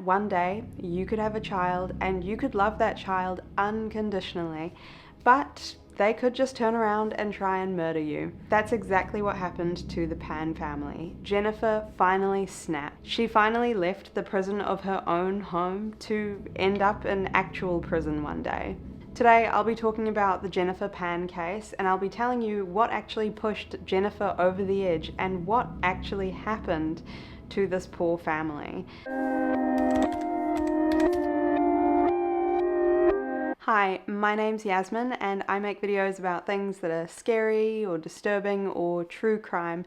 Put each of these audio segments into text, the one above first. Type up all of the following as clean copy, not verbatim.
one day you could have a child and you could love that child unconditionally, but they could just turn around and try and murder you. That's exactly what happened to the Pan family. Jennifer finally snapped. She finally left the prison of her own home to end up in actual prison one day. Today I'll be talking about the Jennifer Pan case, and I'll be telling you what actually pushed Jennifer over the edge and what actually happened to this poor family. Hi, my name's Yasmin and I make videos about things that are scary or disturbing or true crime.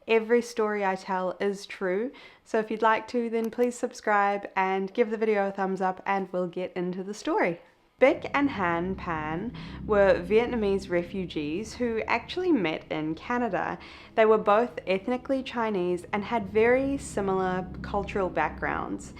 Every story I tell is true, so if you'd like to, then please subscribe and give the video a thumbs up and we'll get into the story. Bic and Han Pan were Vietnamese refugees who actually met in Canada. They were both ethnically Chinese and had very similar cultural backgrounds.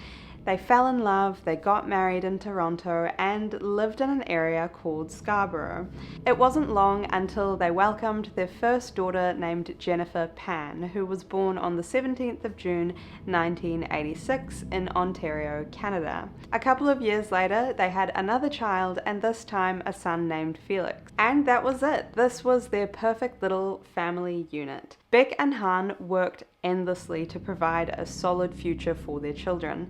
They fell in love, they got married in Toronto, and lived in an area called Scarborough. It wasn't long until they welcomed their first daughter named Jennifer Pan, who was born on the 17th of June 1986 in Ontario, Canada. A couple of years later, they had another child, and this time a son named Felix. And that was it. This was their perfect little family unit. Bic and Han worked endlessly to provide a solid future for their children.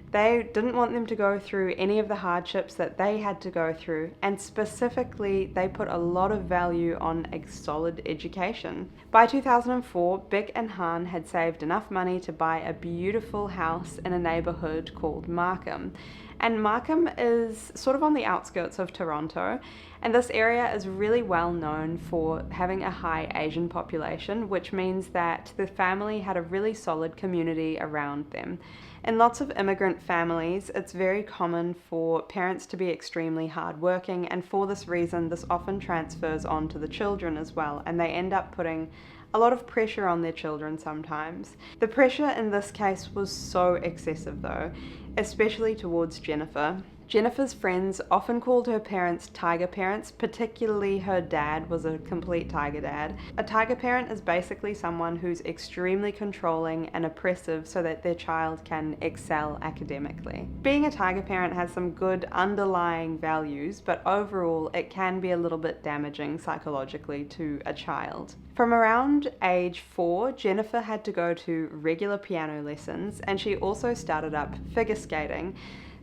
They didn't want them to go through any of the hardships that they had to go through, and specifically they put a lot of value on a solid education. By 2004, Bic and Han had saved enough money to buy a beautiful house in a neighborhood called Markham. And Markham is sort of on the outskirts of Toronto, and this area is really well known for having a high Asian population, which means that the family had a really solid community around them. In lots of immigrant families, it's very common for parents to be extremely hardworking, and for this reason, this often transfers on to the children as well, and they end up putting a lot of pressure on their children sometimes. The pressure in this case was so excessive though, especially towards Jennifer. Jennifer's friends often called her parents tiger parents, particularly her dad was a complete tiger dad. A tiger parent is basically someone who's extremely controlling and oppressive so that their child can excel academically. Being a tiger parent has some good underlying values, but overall it can be a little bit damaging psychologically to a child. From around age 4, Jennifer had to go to regular piano lessons, and she also started up figure skating,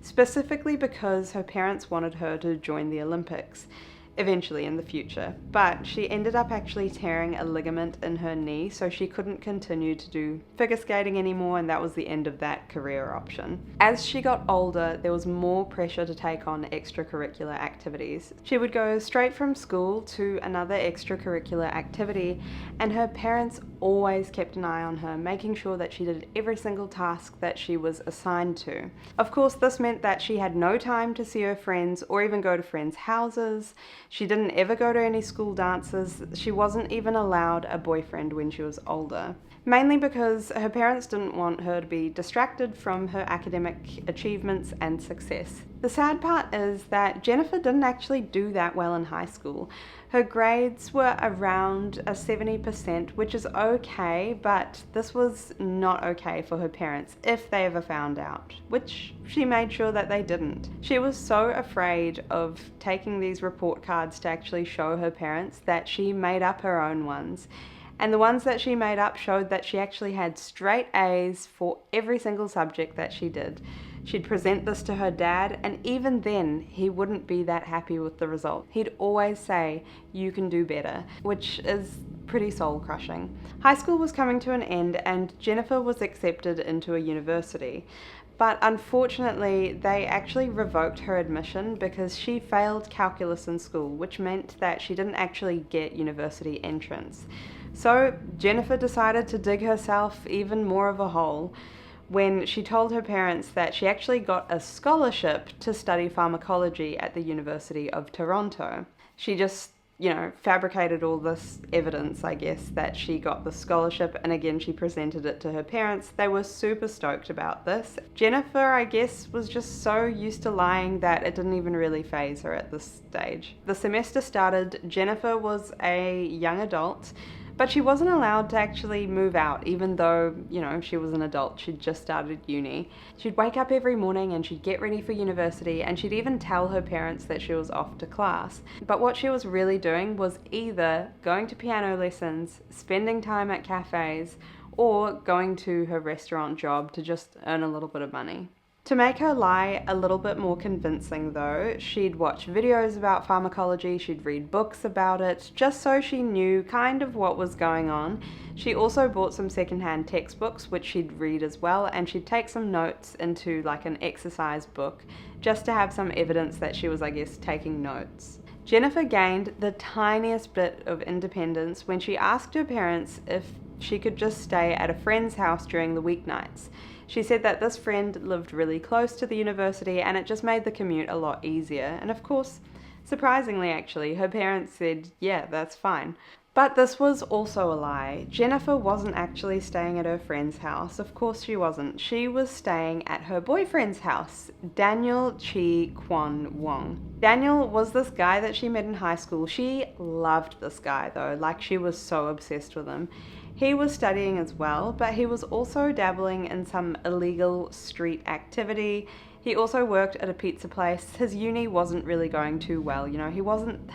specifically because her parents wanted her to join the Olympics eventually in the future, but she ended up actually tearing a ligament in her knee, so she couldn't continue to do figure skating anymore, and that was the end of that career option. As she got older, there was more pressure to take on extracurricular activities. She would go straight from school to another extracurricular activity, and her parents always kept an eye on her, making sure that she did every single task that she was assigned to. Of course, this meant that she had no time to see her friends or even go to friends' houses. She didn't ever go to any school dances. She wasn't even allowed a boyfriend when she was older. Mainly because her parents didn't want her to be distracted from her academic achievements and success. The sad part is that Jennifer didn't actually do that well in high school. Her grades were around a 70%, which is okay, but this was not okay for her parents if they ever found out, which she made sure that they didn't. She was so afraid of taking these report cards to actually show her parents that she made up her own ones. And the ones that she made up showed that she actually had straight A's for every single subject that she did. She'd present this to her dad, and even then, he wouldn't be that happy with the result. He'd always say, "You can do better," which is pretty soul-crushing. High school was coming to an end, and Jennifer was accepted into a university. But unfortunately, they actually revoked her admission because she failed calculus in school, which meant that she didn't actually get university entrance. So Jennifer decided to dig herself even more of a hole when she told her parents that she actually got a scholarship to study pharmacology at the University of Toronto. She just fabricated all this evidence, I guess, that she got the scholarship, and again, she presented it to her parents. They were super stoked about this. Jennifer, I guess, was just so used to lying that it didn't even really faze her at this stage. The semester started. Jennifer was a young adult But she wasn't allowed to actually move out, even though, she was an adult. She'd just started uni. She'd wake up every morning and she'd get ready for university, and she'd even tell her parents that she was off to class. But what she was really doing was either going to piano lessons, spending time at cafes, or going to her restaurant job to just earn a little bit of money. To make her lie a little bit more convincing though, she'd watch videos about pharmacology, she'd read books about it, just so she knew kind of what was going on. She also bought some secondhand textbooks, which she'd read as well, and she'd take some notes into like an exercise book, just to have some evidence that she was, I guess, taking notes. Jennifer gained the tiniest bit of independence when she asked her parents if she could just stay at a friend's house during the weeknights. She said that this friend lived really close to the university and it just made the commute a lot easier. And of course, surprisingly actually, her parents said, yeah, that's fine. But this was also a lie. Jennifer wasn't actually staying at her friend's house. Of course she wasn't. She was staying at her boyfriend's house, Daniel Chi Kwon Wong. Daniel was this guy that she met in high school. She loved this guy though, like she was so obsessed with him. He was studying as well, but he was also dabbling in some illegal street activity. He also worked at a pizza place. His uni wasn't really going too well, he wasn't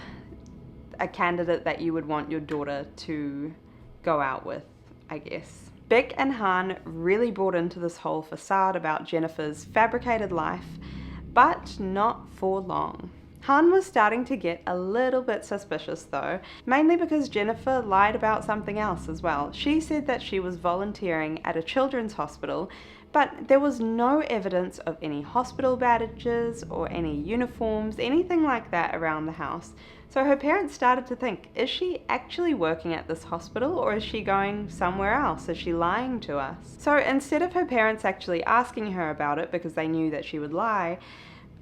a candidate that you would want your daughter to go out with, I guess. Beck and Han really bought into this whole facade about Jennifer's fabricated life, but not for long. Han was starting to get a little bit suspicious though, mainly because Jennifer lied about something else as well. She said that she was volunteering at a children's hospital, but there was no evidence of any hospital badges or any uniforms, anything like that around the house. So her parents started to think, is she actually working at this hospital or is she going somewhere else? Is she lying to us? So instead of her parents actually asking her about it because they knew that she would lie,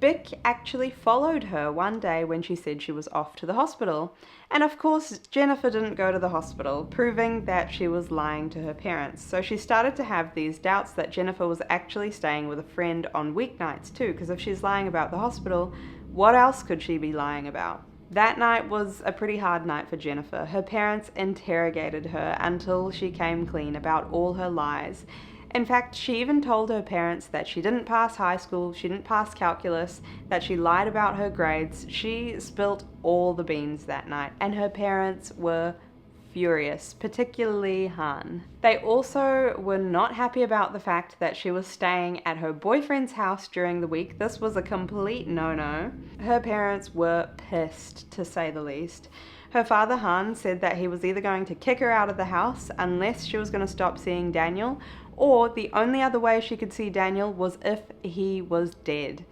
Beck actually followed her one day when she said she was off to the hospital. And of course, Jennifer didn't go to the hospital, proving that she was lying to her parents. So she started to have these doubts that Jennifer was actually staying with a friend on weeknights too, because if she's lying about the hospital, what else could she be lying about? That night was a pretty hard night for Jennifer. Her parents interrogated her until she came clean about all her lies. In fact, she even told her parents that she didn't pass high school, she didn't pass calculus, that she lied about her grades. She spilt all the beans that night, and her parents were furious, particularly Han. They also were not happy about the fact that she was staying at her boyfriend's house during the week. This was a complete no-no. Her parents were pissed, to say the least. Her father, Han, said that he was either going to kick her out of the house unless she was going to stop seeing Daniel, or the only other way she could see Daniel was if he was dead.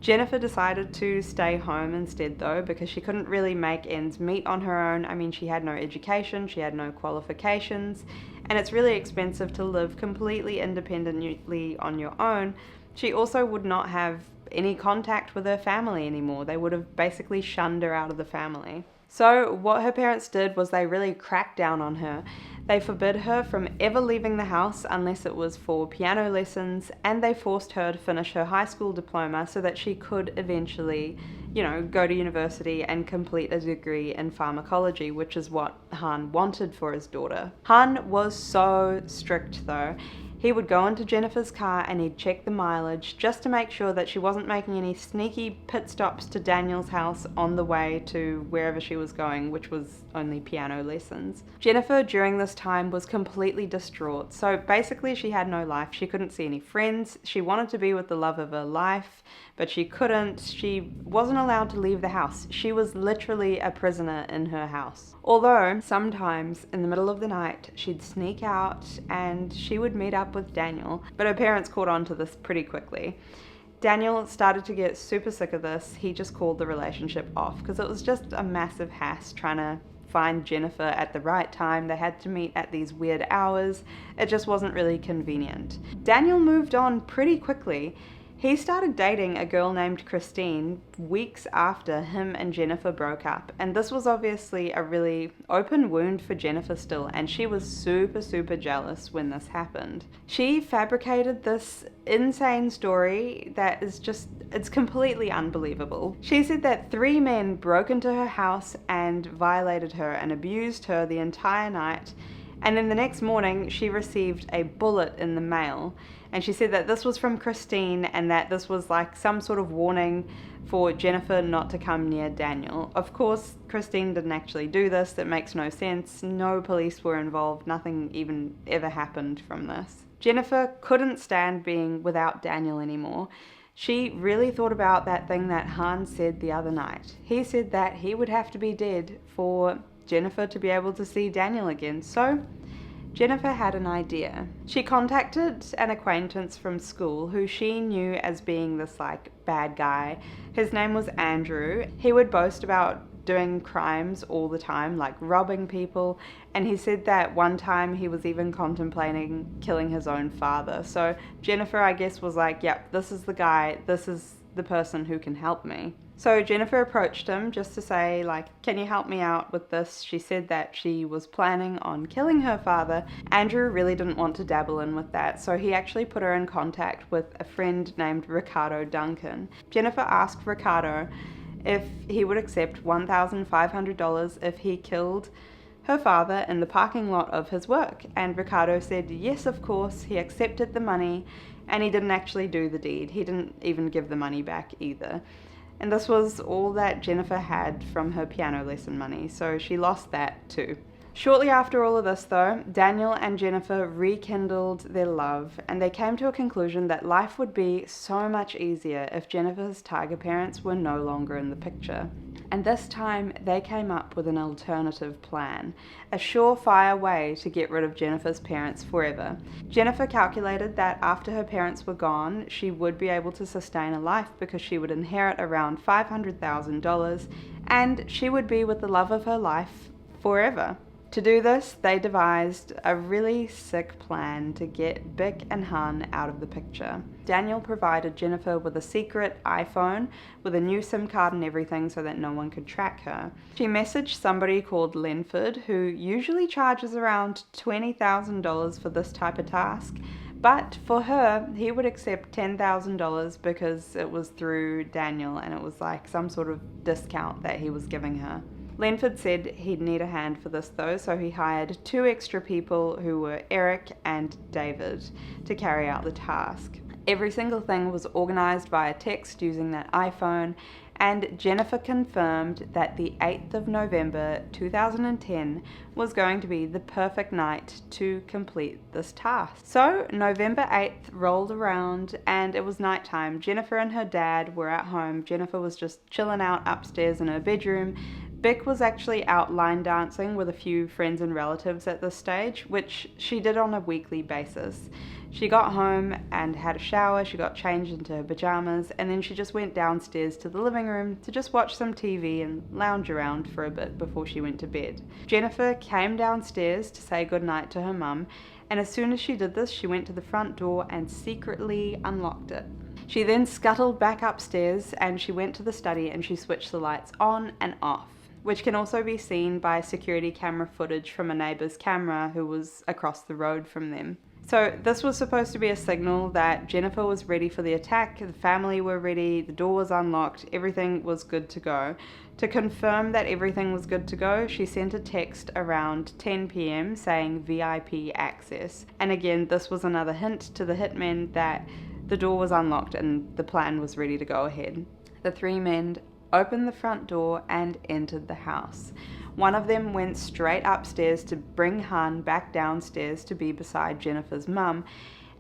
Jennifer decided to stay home instead though, because she couldn't really make ends meet on her own. I mean, she had no education, she had no qualifications, and it's really expensive to live completely independently on your own. She also would not have any contact with her family anymore. They would have basically shunned her out of the family. So what her parents did was they really cracked down on her. They forbid her from ever leaving the house unless it was for piano lessons, and they forced her to finish her high school diploma so that she could eventually, go to university and complete a degree in pharmacology, which is what Han wanted for his daughter. Han was so strict though. He would go into Jennifer's car and he'd check the mileage just to make sure that she wasn't making any sneaky pit stops to Daniel's house on the way to wherever she was going, which was only piano lessons. Jennifer during this time was completely distraught. So basically she had no life. She couldn't see any friends. She wanted to be with the love of her life, but she couldn't. She wasn't allowed to leave the house. She was literally a prisoner in her house. Although sometimes in the middle of the night she'd sneak out and she would meet up with Daniel, but her parents caught on to this pretty quickly. Daniel started to get super sick of this. He just called the relationship off because it was just a massive hassle trying to find Jennifer at the right time. They had to meet at these weird hours. It just wasn't really convenient. Daniel moved on pretty quickly. He started dating a girl named Christine weeks after him and Jennifer broke up, and this was obviously a really open wound for Jennifer still, and she was super jealous when this happened. She fabricated this insane story that is just It's completely unbelievable. She said that 3 men broke into her house and violated her and abused her the entire night. And then the next morning, she received a bullet in the mail. And she said that this was from Christine and that this was like some sort of warning for Jennifer not to come near Daniel. Of course, Christine didn't actually do this. It makes no sense. No police were involved. Nothing even ever happened from this. Jennifer couldn't stand being without Daniel anymore. She really thought about that thing that Hans said the other night. He said that he would have to be dead for Jennifer to be able to see Daniel again. So Jennifer had an idea. She contacted an acquaintance from school who she knew as being this like bad guy. His name was Andrew. He would boast about doing crimes all the time, like robbing people, and he said that one time he was even contemplating killing his own father. So Jennifer, I guess, was like, yep, this is the guy, this is the person who can help me. So Jennifer approached him just to say, like, can you help me out with this? She said that she was planning on killing her father. Andrew really didn't want to dabble in with that, so he actually put her in contact with a friend named Ricardo Duncan. Jennifer asked Ricardo if he would accept $1,500 if he killed her father in the parking lot of his work. And Ricardo said yes, of course. He accepted the money, and he didn't actually do the deed. He didn't even give the money back either. And this was all that Jennifer had from her piano lesson money, so she lost that too. Shortly after all of this though, Daniel and Jennifer rekindled their love, and they came to a conclusion that life would be so much easier if Jennifer's tiger parents were no longer in the picture. And this time they came up with an alternative plan, a surefire way to get rid of Jennifer's parents forever. Jennifer calculated that after her parents were gone, she would be able to sustain a life because she would inherit around $500,000 and she would be with the love of her life forever. To do this, they devised a really sick plan to get Bick and Han out of the picture. Daniel provided Jennifer with a secret iPhone with a new SIM card and everything so that no one could track her. She messaged somebody called Lenford, who usually charges around $20,000 for this type of task, but for her, he would accept $10,000 because it was through Daniel and it was like some sort of discount that he was giving her. Lenford said he'd need a hand for this though, so he hired 2 extra people who were Eric and David to carry out the task. Every single thing was organized via text using that iPhone, and Jennifer confirmed that the 8th of November 2010 was going to be the perfect night to complete this task. So November 8th rolled around and it was nighttime. Jennifer and her dad were at home. Jennifer was just chilling out upstairs in her bedroom. Bick was actually out line dancing with a few friends and relatives at this stage, which she did on a weekly basis. She got home and had a shower, she got changed into her pajamas, and then she just went downstairs to the living room to just watch some TV and lounge around for a bit before she went to bed. Jennifer came downstairs to say goodnight to her mum, and as soon as she did this, she went to the front door and secretly unlocked it. She then scuttled back upstairs and she went to the study and she switched the lights on and off, which can also be seen by security camera footage from a neighbour's camera who was across the road from them. So this was supposed to be a signal that Jennifer was ready for the attack, the family were ready, the door was unlocked, everything was good to go. To confirm that everything was good to go, she sent a text around 10 p.m. saying VIP access. And again, this was another hint to the hitmen that the door was unlocked and the plan was ready to go ahead. The 3 men opened the front door and entered the house. One of them went straight upstairs to bring Han back downstairs to be beside Jennifer's mum,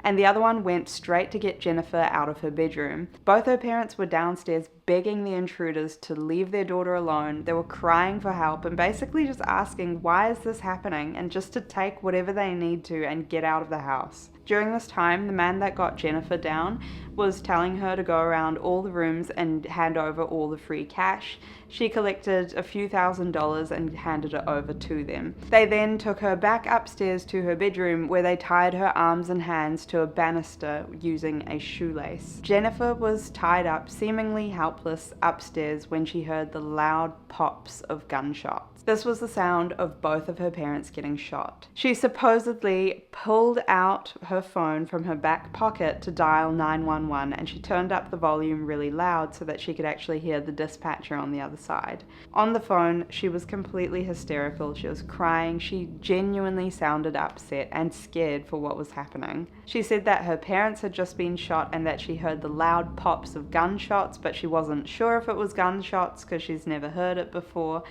and the other one went straight to get Jennifer out of her bedroom. Both her parents were downstairs begging the intruders to leave their daughter alone. They were crying for help and basically just asking, why is this happening? And just to take whatever they need to and get out of the house. During this time, the man that got Jennifer down was telling her to go around all the rooms and hand over all the free cash. She collected a few $1,000s and handed it over to them. They then took her back upstairs to her bedroom where they tied her arms and hands to a banister using a shoelace. Jennifer was tied up, seemingly helpless, upstairs when she heard the loud pops of gunshots. This was the sound of both of her parents getting shot. She supposedly pulled out her phone from her back pocket to dial 911, and she turned up the volume really loud so that she could actually hear the dispatcher on the other side. On the phone, she was completely hysterical. She was crying. She genuinely sounded upset and scared for what was happening. She said that her parents had just been shot and that she heard the loud pops of gunshots, but she wasn't sure if it was gunshots because she's never heard it before.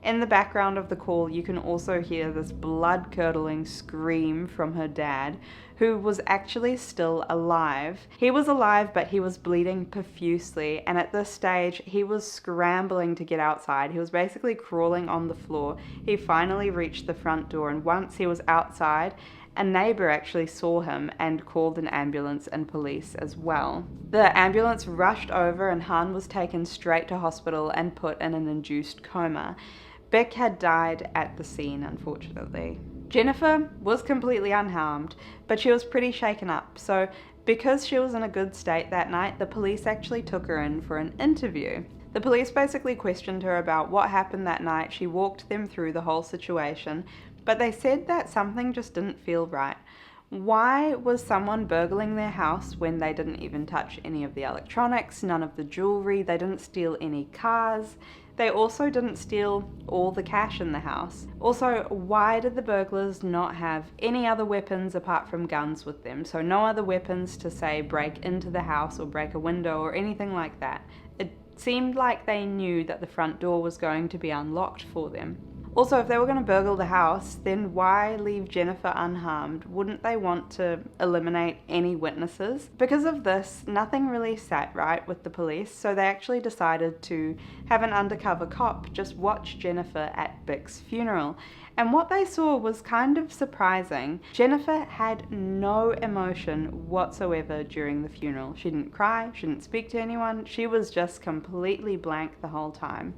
In the background of the call, you can also hear this blood-curdling scream from her dad, who was actually still alive. He was alive, but he was bleeding profusely, and at this stage, he was scrambling to get outside. He was basically crawling on the floor. He finally reached the front door, and once he was outside, a neighbor actually saw him and called an ambulance and police as well. The ambulance rushed over, and Han was taken straight to hospital and put in an induced coma. Beck had died at the scene, unfortunately. Jennifer was completely unharmed, but she was pretty shaken up, so because she was in a good state that night, the police actually took her in for an interview. The police basically questioned her about what happened that night. She walked them through the whole situation, but they said that something just didn't feel right. Why was someone burgling their house when they didn't even touch any of the electronics, none of the jewelry, they didn't steal any cars? They also didn't steal all the cash in the house. Also, why did the burglars not have any other weapons apart from guns with them? So no other weapons to, say, break into the house or break a window or anything like that. It seemed like they knew that the front door was going to be unlocked for them. Also, if they were going to burgle the house, then why leave Jennifer unharmed? Wouldn't they want to eliminate any witnesses? Because of this, nothing really sat right with the police, so they actually decided to have an undercover cop just watch Jennifer at Beck's funeral. And what they saw was kind of surprising. Jennifer had no emotion whatsoever during the funeral. She didn't cry, she didn't speak to anyone, she was just completely blank the whole time.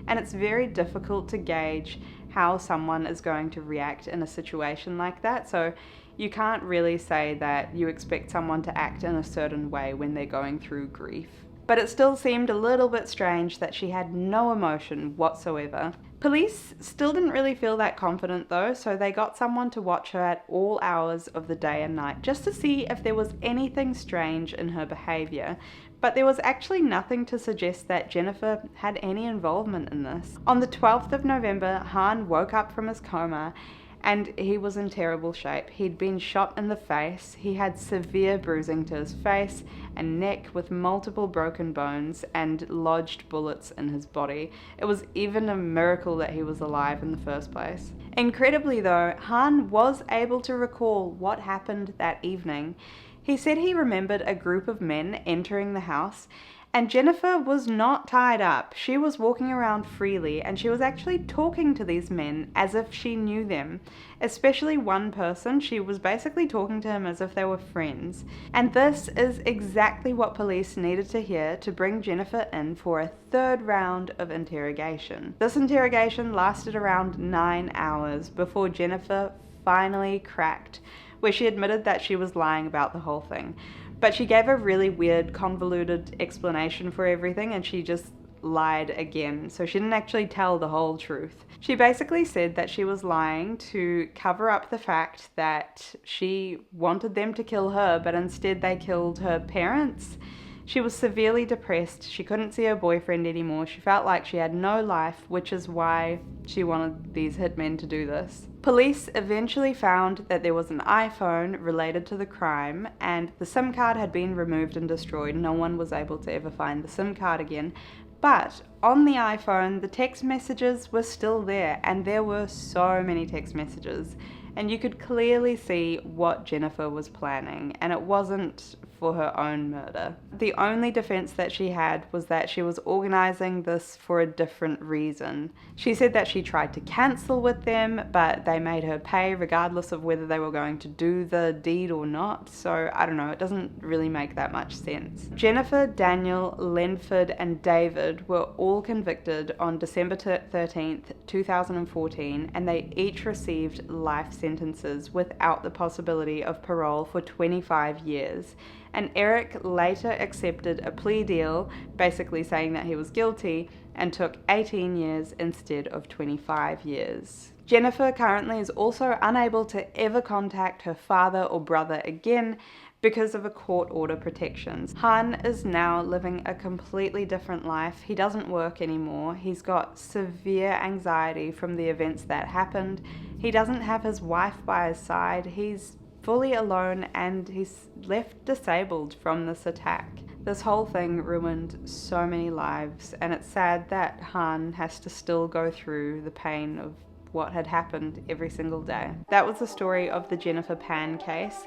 And it's very difficult to gauge how someone is going to react in a situation like that. So you can't really say that you expect someone to act in a certain way when they're going through grief. But it still seemed a little bit strange that she had no emotion whatsoever. Police still didn't really feel that confident though, so they got someone to watch her at all hours of the day and night just to see if there was anything strange in her behavior. But there was actually nothing to suggest that Jennifer had any involvement in this. On the 12th of November, Han woke up from his coma and he was in terrible shape. He'd been shot in the face, he had severe bruising to his face and neck with multiple broken bones and lodged bullets in his body. It was even a miracle that he was alive in the first place. Incredibly though, Han was able to recall what happened that evening. He said he remembered a group of men entering the house, and Jennifer was not tied up. She was walking around freely, and she was actually talking to these men as if she knew them. Especially one person, she was basically talking to him as if they were friends. And this is exactly what police needed to hear to bring Jennifer in for a third round of interrogation. This interrogation lasted around 9 hours before Jennifer finally cracked, where she admitted that she was lying about the whole thing. But she gave a really weird, convoluted explanation for everything, and she just lied again. So she didn't actually tell the whole truth. She basically said that she was lying to cover up the fact that she wanted them to kill her, but instead they killed her parents. She was severely depressed. She couldn't see her boyfriend anymore. She felt like she had no life, which is why she wanted these hitmen to do this. Police eventually found that there was an iPhone related to the crime, and the SIM card had been removed and destroyed. No one was able to ever find the SIM card again. But on the iPhone, the text messages were still there, and there were so many text messages. And you could clearly see what Jennifer was planning, and it wasn't for her own murder. The only defense that she had was that she was organizing this for a different reason. She said that she tried to cancel with them, but they made her pay regardless of whether they were going to do the deed or not. So I don't know, it doesn't really make that much sense. Jennifer, Daniel, Lenford, and David were all convicted on December 13th, 2014, and they each received life sentences without the possibility of parole for 25 years. And Eric later accepted a plea deal, basically saying that he was guilty, and took 18 years instead of 25 years. Jennifer currently is also unable to ever contact her father or brother again because of a court order protections. Han is now living a completely different life. He doesn't work anymore. He's got severe anxiety from the events that happened. He doesn't have his wife by his side. He's fully alone and he's left disabled from this attack. This whole thing ruined so many lives, and it's sad that Han has to still go through the pain of what had happened every single day. That was the story of the Jennifer Pan case.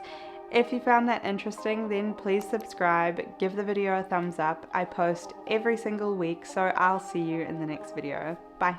If you found that interesting, then please subscribe, give the video a thumbs up. I post every single week, so I'll see you in the next video. Bye.